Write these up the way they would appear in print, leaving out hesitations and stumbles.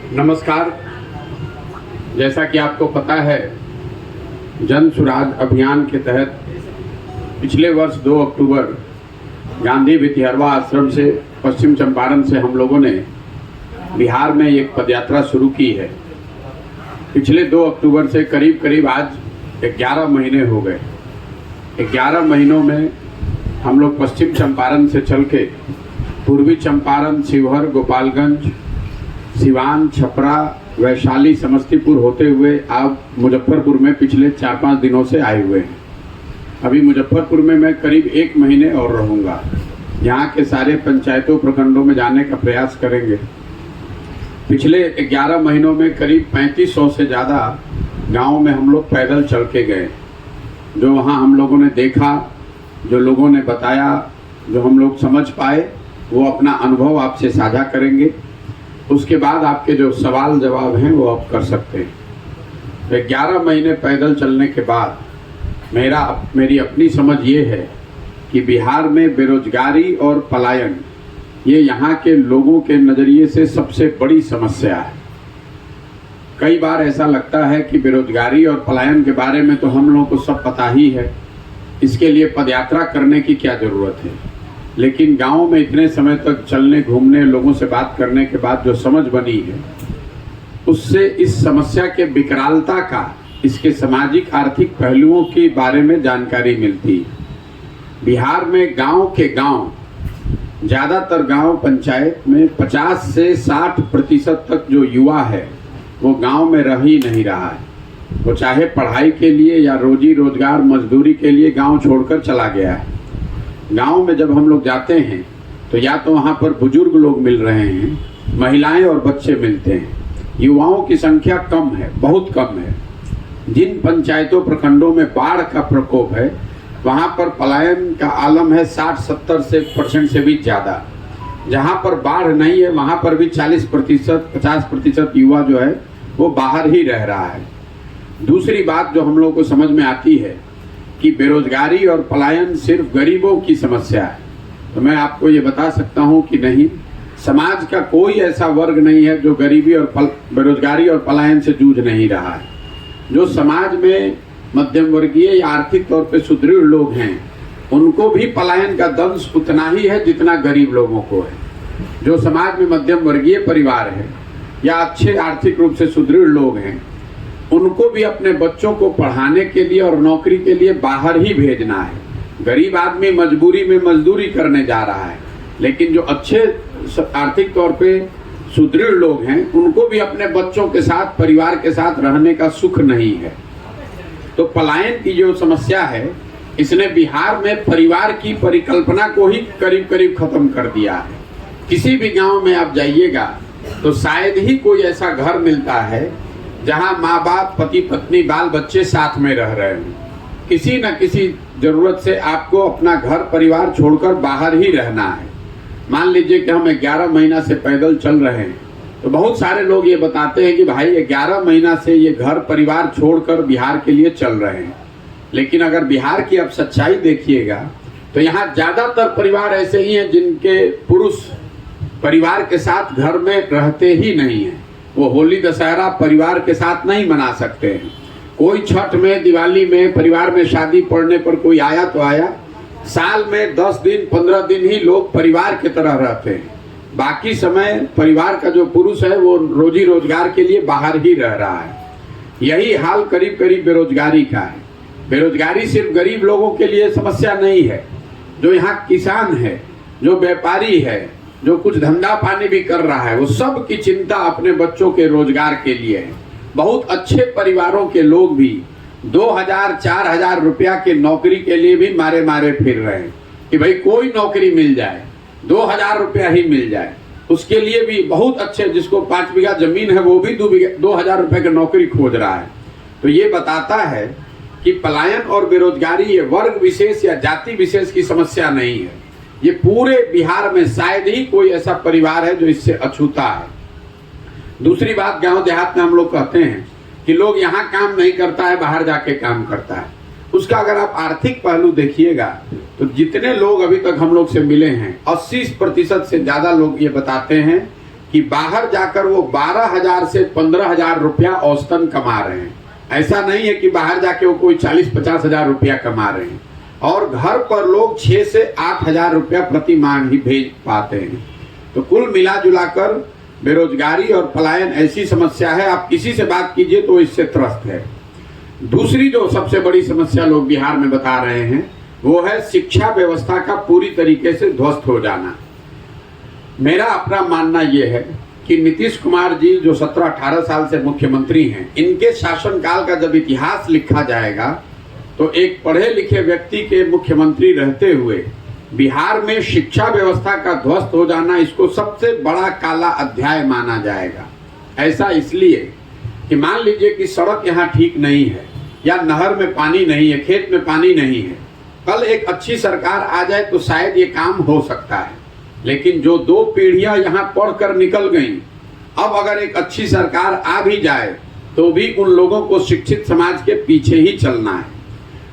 नमस्कार। जैसा कि आपको पता है, जन सुराज अभियान के तहत पिछले वर्ष 2 अक्टूबर गांधी भितिहरवा आश्रम से पश्चिम चंपारण से हम लोगों ने बिहार में एक पदयात्रा शुरू की है। पिछले 2 अक्टूबर से करीब आज 11 महीने हो गए। 11 महीनों में हम लोग पश्चिम चंपारण से चल के पूर्वी चंपारण, शिवहर, गोपालगंज, सिवान, छपरा, वैशाली, समस्तीपुर होते हुए अब मुजफ्फरपुर में पिछले 4-5 दिनों से आए हुए हैं। अभी मुजफ्फरपुर में मैं करीब 1 महीने और रहूँगा। यहाँ के सारे पंचायतों, प्रखंडों में जाने का प्रयास करेंगे। पिछले 11 महीनों में करीब 3500 से ज़्यादा गाँव में हम लोग पैदल चल के गए। जो वहाँ हम लोगों ने देखा, जो लोगों ने बताया, जो हम लोग समझ पाए, वो अपना अनुभव आपसे साझा करेंगे। उसके बाद आपके जो सवाल जवाब हैं वो आप कर सकते हैं। 11 महीने पैदल चलने के बाद मेरी अपनी समझ ये है कि बिहार में बेरोजगारी और पलायन ये यहाँ के लोगों के नज़रिए से सबसे बड़ी समस्या है। कई बार ऐसा लगता है कि बेरोजगारी और पलायन के बारे में तो हम लोगों को सब पता ही है, इसके लिए पदयात्रा करने की क्या ज़रूरत है। लेकिन गांव में इतने समय तक चलने, घूमने, लोगों से बात करने के बाद जो समझ बनी है, उससे इस समस्या के विकरालता का, इसके सामाजिक आर्थिक पहलुओं के बारे में जानकारी मिलती है। बिहार में गांव के गांव, ज़्यादातर गांव पंचायत में 50 से 60% तक जो युवा है वो गांव में रह ही नहीं रहा है। वो चाहे पढ़ाई के लिए या रोजी रोजगार, मजदूरी के लिए गांव छोड़कर चला गया है। गांव में जब हम लोग जाते हैं तो या तो वहाँ पर बुजुर्ग लोग मिल रहे हैं, महिलाएं और बच्चे मिलते हैं। युवाओं की संख्या कम है, बहुत कम है। जिन पंचायतों, प्रखंडों में बाढ़ का प्रकोप है, वहाँ पर पलायन का आलम है 60-70% से भी ज़्यादा। जहाँ पर बाढ़ नहीं है वहाँ पर भी 40%, 50% युवा जो है वो बाहर ही रह रहा है। दूसरी बात जो हम लोग को समझ में आती है कि बेरोजगारी और पलायन सिर्फ गरीबों की समस्या है, तो मैं आपको ये बता सकता हूँ कि नहीं, समाज का कोई ऐसा वर्ग नहीं है जो गरीबी और बेरोजगारी और पलायन से जूझ नहीं रहा है। जो समाज में मध्यम वर्गीय या आर्थिक तौर पे सुदृढ़ लोग हैं, उनको भी पलायन का दंश उतना ही है जितना गरीब लोगों को है। जो समाज में मध्यम वर्गीय परिवार है या अच्छे आर्थिक रूप से सुदृढ़ लोग हैं, उनको भी अपने बच्चों को पढ़ाने के लिए और नौकरी के लिए बाहर ही भेजना है। गरीब आदमी मजबूरी में मजदूरी करने जा रहा है, लेकिन जो अच्छे आर्थिक तौर पे सुदृढ़ लोग हैं, उनको भी अपने बच्चों के साथ, परिवार के साथ रहने का सुख नहीं है। तो पलायन की जो समस्या है, इसने बिहार में परिवार की परिकल्पना को ही करीब करीब खत्म कर दिया है। किसी भी गाँव में आप जाइएगा तो शायद ही कोई ऐसा घर मिलता है जहां माँ बाप, पति पत्नी, बाल बच्चे साथ में रह रहे हैं। किसी न किसी जरूरत से आपको अपना घर परिवार छोड़कर बाहर ही रहना है। मान लीजिए कि हम 11 महीना से पैदल चल रहे हैं, तो बहुत सारे लोग ये बताते हैं कि भाई 11 महीना से ये घर परिवार छोड़कर बिहार के लिए चल रहे हैं। लेकिन अगर बिहार की आप सच्चाई देखिएगा तो यहाँ ज़्यादातर परिवार ऐसे ही हैं जिनके पुरुष परिवार के साथ घर में रहते ही नहीं हैं। वो होली, दशहरा परिवार के साथ नहीं मना सकते हैं। कोई छठ में, दिवाली में, परिवार में शादी पड़ने पर कोई आया तो आया। साल में 10 दिन, 15 दिन ही लोग परिवार की तरह रहते हैं। बाकी समय परिवार का जो पुरुष है वो रोजी रोजगार के लिए बाहर ही रह रहा है। यही हाल करीब करीब बेरोजगारी का है। बेरोजगारी सिर्फ गरीब लोगों के लिए समस्या नहीं है। जो यहाँ किसान है, जो व्यापारी है, जो कुछ धंधा पानी भी कर रहा है, वो सब की चिंता अपने बच्चों के रोजगार के लिए है। बहुत अच्छे परिवारों के लोग भी 2000-4000 रुपया के नौकरी के लिए भी मारे मारे फिर रहे हैं कि भाई कोई नौकरी मिल जाए, 2000 रुपया ही मिल जाए। उसके लिए भी बहुत अच्छे, जिसको 5 बीघा जमीन है वो भी 2000 रुपये की नौकरी खोज रहा है। तो ये बताता है कि पलायन और बेरोजगारी ये वर्ग विशेष या जाति विशेष की समस्या नहीं है। ये पूरे बिहार में शायद ही कोई ऐसा परिवार है जो इससे अछूता है। दूसरी बात, गांव देहात में हम लोग कहते हैं कि लोग यहाँ काम नहीं करता है, बाहर जाके काम करता है। उसका अगर आप आर्थिक पहलू देखिएगा तो जितने लोग अभी तक हम लोग से मिले हैं, 80% से ज़्यादा लोग ये बताते हैं कि बाहर जाकर वो 12,000 से 15,000 रुपया औसतन कमा रहे हैं। ऐसा नहीं है कि बाहर जाके वो कोई 40-50 हजार रुपया कमा रहे हैं, और घर पर लोग 6 से 8 हजार रुपया प्रति माह ही भेज पाते हैं। तो कुल मिला जुलाकर बेरोजगारी और पलायन ऐसी समस्या है, आप किसी से बात कीजिए तो इससे त्रस्त है। दूसरी जो सबसे बड़ी समस्या लोग बिहार में बता रहे हैं वो है शिक्षा व्यवस्था का पूरी तरीके से ध्वस्त हो जाना। मेरा अपना मानना यह है कि नीतीश कुमार जी जो 17-18 साल से मुख्यमंत्री हैं, इनके शासनकाल का जब इतिहास लिखा जाएगा तो एक पढ़े लिखे व्यक्ति के मुख्यमंत्री रहते हुए बिहार में शिक्षा व्यवस्था का ध्वस्त हो जाना, इसको सबसे बड़ा काला अध्याय माना जाएगा। ऐसा इसलिए कि मान लीजिए कि सड़क यहाँ ठीक नहीं है, या नहर में पानी नहीं है, खेत में पानी नहीं है, कल एक अच्छी सरकार आ जाए तो शायद ये काम हो सकता है। लेकिन जो 2 पीढ़ियां यहाँ पढ़कर निकल गईं, अब अगर एक अच्छी सरकार आ भी जाए तो भी उन लोगों को शिक्षित समाज के पीछे ही चलना है।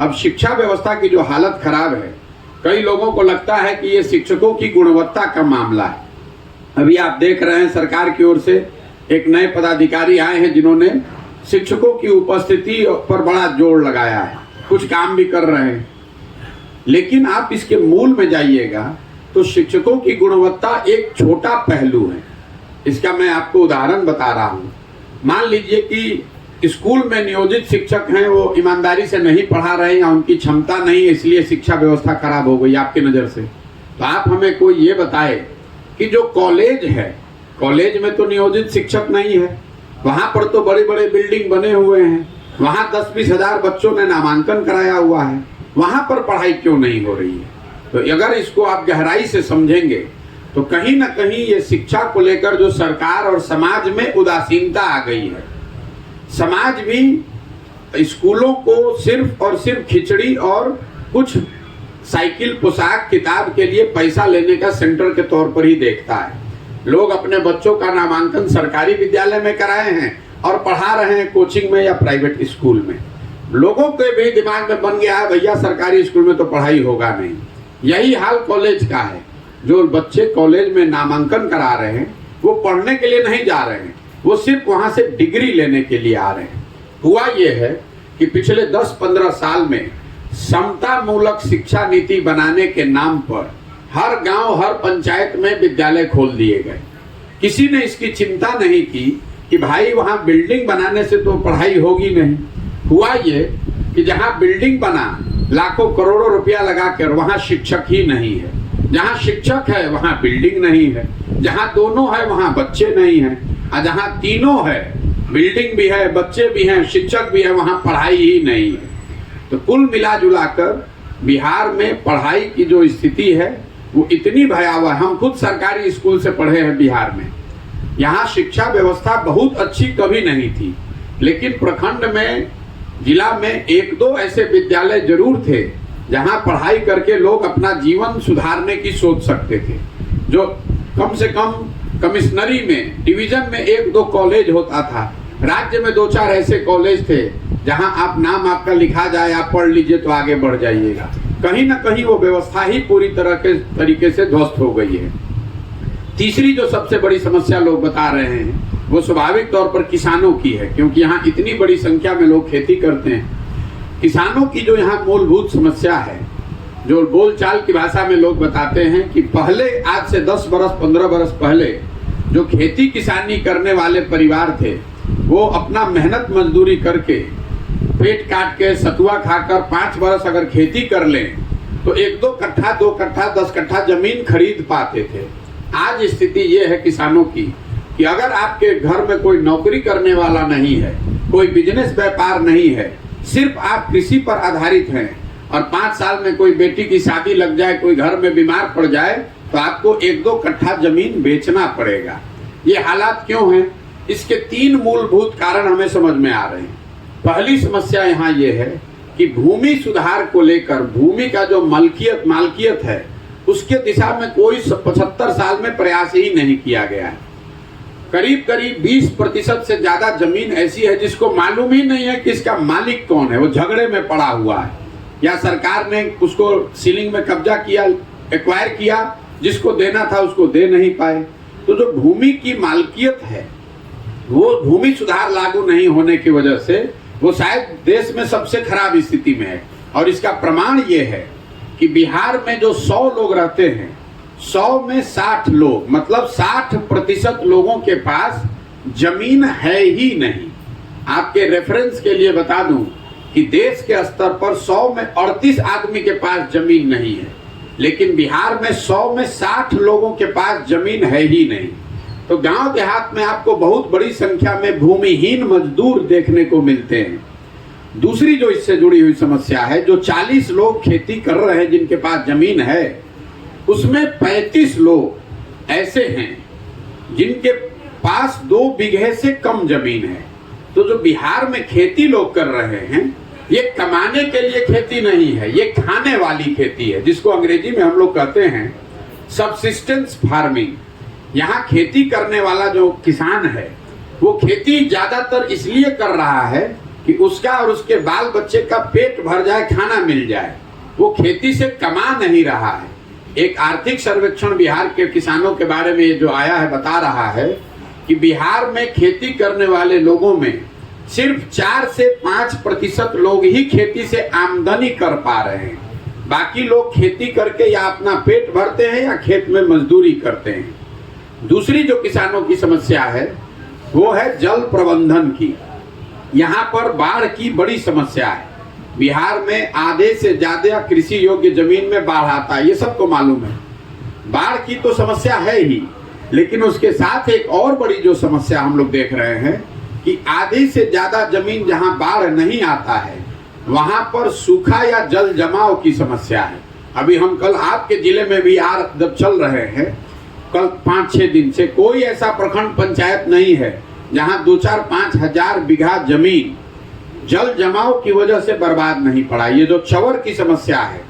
अब शिक्षा व्यवस्था की जो हालत खराब है, कई लोगों को लगता है कि ये शिक्षकों की गुणवत्ता का मामला है। अभी आप देख रहे हैं सरकार की ओर से एक नए पदाधिकारी आए हैं जिन्होंने शिक्षकों की उपस्थिति पर बड़ा जोर लगाया है, कुछ काम भी कर रहे हैं। लेकिन आप इसके मूल में जाइएगा तो शिक्षकों की गुणवत्ता एक छोटा पहलू है। इसका मैं आपको उदाहरण बता रहा हूँ। मान लीजिए कि स्कूल में नियोजित शिक्षक हैं, वो ईमानदारी से नहीं पढ़ा रहे या उनकी क्षमता नहीं है, इसलिए शिक्षा व्यवस्था खराब हो गई आपकी नज़र से। तो आप हमें कोई ये बताए कि जो कॉलेज है, कॉलेज में तो नियोजित शिक्षक नहीं है, वहाँ पर तो बड़े बड़े बिल्डिंग बने हुए हैं, वहाँ 10-20 हजार बच्चों ने नामांकन कराया हुआ है, वहाँ पर पढ़ाई क्यों नहीं हो रही है? तो अगर इसको आप गहराई से समझेंगे तो कहीं ना कहीं ये शिक्षा को लेकर जो सरकार और समाज में उदासीनता आ गई है। समाज भी स्कूलों को सिर्फ और सिर्फ खिचड़ी और कुछ साइकिल, पोशाक, किताब के लिए पैसा लेने का सेंटर के तौर पर ही देखता है। लोग अपने बच्चों का नामांकन सरकारी विद्यालय में कराए हैं और पढ़ा रहे हैं कोचिंग में या प्राइवेट स्कूल में। लोगों के भी दिमाग में बन गया है भैया सरकारी स्कूल में तो पढ़ाई होगा नहीं। यही हाल कॉलेज का है। जो बच्चे कॉलेज में नामांकन करा रहे हैं वो पढ़ने के लिए नहीं जा रहे हैं, वो सिर्फ वहां से डिग्री लेने के लिए आ रहे हैं। हुआ ये है कि पिछले 10-15 साल में समता मूलक शिक्षा नीति बनाने के नाम पर हर गांव, हर पंचायत में विद्यालय खोल दिए गए। किसी ने इसकी चिंता नहीं की कि भाई वहां बिल्डिंग बनाने से तो पढ़ाई होगी नहीं। हुआ ये कि जहां बिल्डिंग बना, लाखों करोड़ों रुपया लगाकर, वहां शिक्षक ही नहीं है। जहां शिक्षक है वहां बिल्डिंग नहीं है, जहां दोनों है वहां बच्चे नहीं हैं, और जहां तीनों है, बिल्डिंग भी है, बच्चे भी हैं, शिक्षक भी है, वहां पढ़ाई ही नहीं है। तो कुल मिला जुलाकर बिहार में पढ़ाई की जो स्थिति है वो इतनी भयावह। हम खुद सरकारी स्कूल से पढ़े हैं बिहार में। यहाँ शिक्षा व्यवस्था बहुत अच्छी कभी नहीं थी, लेकिन प्रखंड में, जिला में 1-2 ऐसे विद्यालय जरूर थे जहाँ पढ़ाई करके लोग अपना जीवन सुधारने की सोच सकते थे। जो कम से कम कमिश्नरी में, डिवीजन में 1-2 कॉलेज होता था। राज्य में 2-4 ऐसे कॉलेज थे जहाँ आप नाम आपका लिखा जाए, आप पढ़ लीजिए तो आगे बढ़ जाइएगा। कहीं ना कहीं वो व्यवस्था ही पूरी तरह के तरीके से ध्वस्त हो गई है। तीसरी जो सबसे बड़ी समस्या लोग बता रहे हैं वो स्वाभाविक तौर पर किसानों की है, क्योंकि यहाँ इतनी बड़ी संख्या में लोग खेती करते हैं। किसानों की जो यहाँ मूलभूत समस्या है, जो बोलचाल की भाषा में लोग बताते हैं कि पहले, आज से 10 बरस 15 बरस पहले जो खेती किसानी करने वाले परिवार थे वो अपना मेहनत मजदूरी करके, पेट काट के, सतुआ खाकर 5 बरस अगर खेती कर लें तो 1-2 कट्ठा, 2 कट्ठा, 10 कट्ठा जमीन खरीद पाते थे। आज स्थिति ये है किसानों की कि अगर आपके घर में कोई नौकरी करने वाला नहीं है, कोई बिजनेस व्यापार नहीं है, सिर्फ आप कृषि पर आधारित हैं और 5 साल में कोई बेटी की शादी लग जाए, कोई घर में बीमार पड़ जाए तो आपको 1-2 कट्ठा जमीन बेचना पड़ेगा। ये हालात क्यों हैं? इसके 3 मूलभूत कारण हमें समझ में आ रहे हैं। पहली समस्या यहाँ ये है कि भूमि सुधार को लेकर, भूमि का जो मालकियत है उसके दिशा में कोई 75 साल में प्रयास ही नहीं किया गया है। करीब 20% से ज्यादा जमीन ऐसी है जिसको मालूम ही नहीं है कि इसका मालिक कौन है। वो झगड़े में पड़ा हुआ है, या सरकार ने उसको सीलिंग में कब्जा किया, एक्वायर किया, जिसको देना था उसको दे नहीं पाए। तो तो जो भूमि की मालकियत है वो भूमि सुधार लागू नहीं होने की वजह से वो शायद देश में सबसे खराब स्थिति में है। और इसका प्रमाण ये है कि बिहार में जो 100 लोग रहते हैं, 100 में 60 लोग, मतलब 60% लोगों के पास जमीन है ही नहीं। आपके रेफरेंस के लिए बता दूं कि देश के स्तर पर 100 में 38 आदमी के पास जमीन नहीं है, लेकिन बिहार में 100 में 60 लोगों के पास जमीन है ही नहीं। तो गांव देहात में आपको बहुत बड़ी संख्या में भूमिहीन मजदूर देखने को मिलते हैं। दूसरी जो इससे जुड़ी हुई समस्या है, जो 40 लोग खेती कर रहे हैं जिनके पास जमीन है, उसमें 35 लोग ऐसे हैं जिनके पास 2 बीघे से कम जमीन है। तो जो बिहार में खेती लोग कर रहे हैं, ये कमाने के लिए खेती नहीं है, ये खाने वाली खेती है, जिसको अंग्रेजी में हम लोग कहते हैं सबसिस्टेंस फार्मिंग। यहाँ खेती करने वाला जो किसान है वो खेती ज्यादातर इसलिए कर रहा है कि उसका और उसके बाल बच्चे का पेट भर जाए, खाना मिल जाए। वो खेती से कमा नहीं रहा है। एक आर्थिक सर्वेक्षण बिहार के किसानों के बारे में जो आया है बता रहा है कि बिहार में खेती करने वाले लोगों में सिर्फ 4 से 5% लोग ही खेती से आमदनी कर पा रहे हैं। बाकी लोग खेती करके या अपना पेट भरते हैं या खेत में मजदूरी करते हैं। दूसरी जो किसानों की समस्या है वो है जल प्रबंधन की। यहाँ पर बाढ़ की बड़ी समस्या है। बिहार में आधे से ज्यादा कृषि योग्य जमीन में बाढ़ आता है, ये सबको मालूम है। बाढ़ की तो समस्या है ही, लेकिन उसके साथ एक और बड़ी जो समस्या हम लोग देख रहे हैं कि आधे से ज्यादा जमीन जहां बाढ़ नहीं आता है वहां पर सूखा या जल जमाव की समस्या है। अभी हम कल आपके जिले में भी जब चल रहे हैं, कल 5-6 दिन से कोई ऐसा प्रखंड पंचायत नहीं है जहां 2-4-5 हजार बीघा जमीन जल जमाव की वजह से बर्बाद नहीं पड़ा। ये जो चवर की समस्या है,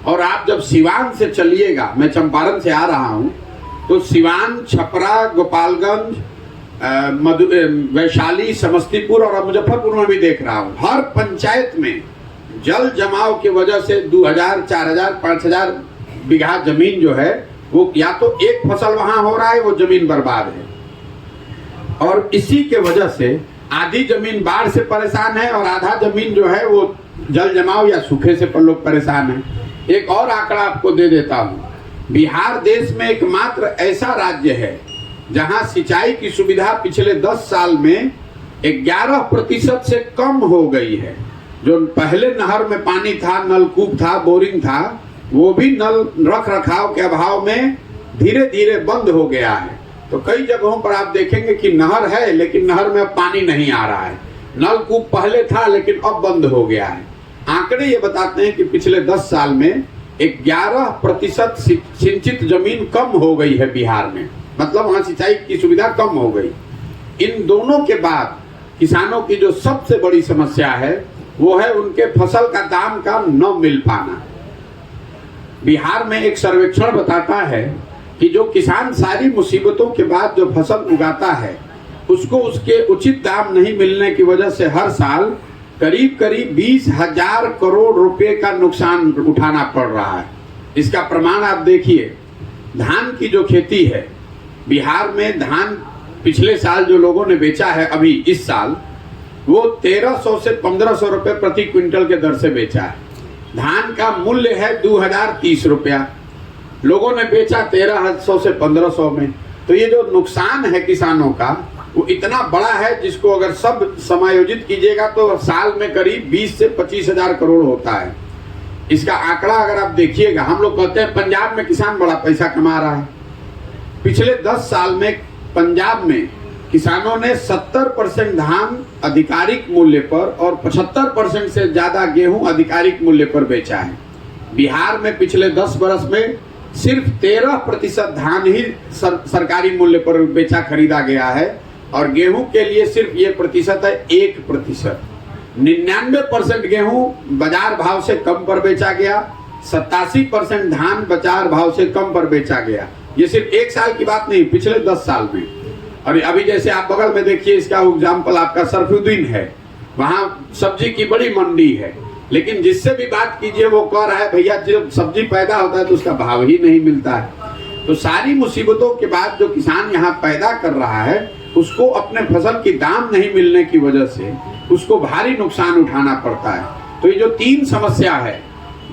और आप जब सिवान से चलिएगा, मैं चंपारण से आ रहा हूं, तो सिवान, छपरा, गोपालगंज, वैशाली, समस्तीपुर और मुजफ्फरपुर में भी देख रहा हूं, हर पंचायत में जल जमाव की वजह से 2000, 4000, 5000 बीघा जमीन जो है वो या तो एक फसल वहां हो रहा है, वो जमीन बर्बाद है। और इसी के वजह से आधी जमीन बाढ़ से परेशान है और आधा जमीन जो है वो जल जमाव या सूखे से लोग परेशान है। एक और आंकड़ा आपको दे देता हूं, बिहार देश में एकमात्र ऐसा राज्य है जहां सिंचाई की सुविधा पिछले 10 साल में 11% से कम हो गई है। जो पहले नहर में पानी था, नलकूप था, बोरिंग था, वो भी नल रख रखाव के अभाव में धीरे धीरे बंद हो गया है। तो कई जगहों पर आप देखेंगे कि नहर है लेकिन नहर में अब पानी नहीं आ रहा है। नलकूप पहले था लेकिन अब बंद हो गया है। आंकड़े ये बताते हैं कि पिछले 10 साल में 11% सिंचित जमीन कम हो गई है बिहार में, मतलब वहां सिंचाई की सुविधा कम हो गई। इन दोनों के बाद किसानों की जो सबसे बड़ी समस्या है वो है उनके फसल का दाम का न मिल पाना। बिहार में एक सर्वेक्षण बताता है कि जो किसान सारी मुसीबतों के बाद जो फसल उगाता है उसको उसके उचित दाम नहीं मिलने की वजह से हर साल करीब 20,000 करोड़ रुपए का नुकसान उठाना पड़ रहा है। इसका प्रमाण आप देखिए, धान की जो खेती है बिहार में, धान पिछले साल जो लोगों ने बेचा है अभी इस साल, वो 1300 से 1500 रुपए प्रति क्विंटल के दर से बेचा है। धान का मूल्य है 2030 रुपया, लोगों ने बेचा 1300 से 1500 में। तो ये जो नुकसान है किसानों का वो इतना बड़ा है जिसको अगर सब समायोजित कीजिएगा तो साल में करीब 20 से 25,000 करोड़ होता है। इसका आंकड़ा अगर आप देखिएगा, हम लोग कहते हैं पंजाब में किसान बड़ा पैसा कमा रहा है। पिछले 10 साल में पंजाब में किसानों ने 70% धान आधिकारिक मूल्य पर और 75% से ज्यादा गेहूं आधिकारिक मूल्य पर बेचा है। बिहार में पिछले 10 वर्ष में सिर्फ 13% धान ही सरकारी मूल्य पर बेचा खरीदा गया है और गेहूं के लिए सिर्फ ये प्रतिशत है 1%। 99% गेहूं बाजार भाव से कम पर बेचा गया, 87% धान बाजार भाव से कम पर बेचा गया। ये सिर्फ एक साल की बात नहीं, पिछले 10 साल में। और अभी जैसे आप बगल में देखिए, इसका एग्जाम्पल आपका सरफुद्दीन है, वहां सब्जी की बड़ी मंडी है, लेकिन जिससे भी बात कीजिए वो कह रहा है भैया जब सब्जी पैदा होता है तो उसका भाव ही नहीं मिलता है। तो सारी मुसीबतों के बाद जो किसान यहाँ पैदा कर रहा है, उसको अपने फसल की दाम नहीं मिलने की वजह से उसको भारी नुकसान उठाना पड़ता है। तो ये जो 3 समस्या है,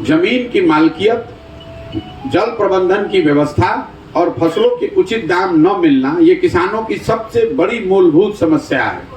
जमीन की मालकियत, जल प्रबंधन की व्यवस्था और फसलों के उचित दाम न मिलना, ये किसानों की सबसे बड़ी मूलभूत समस्या है।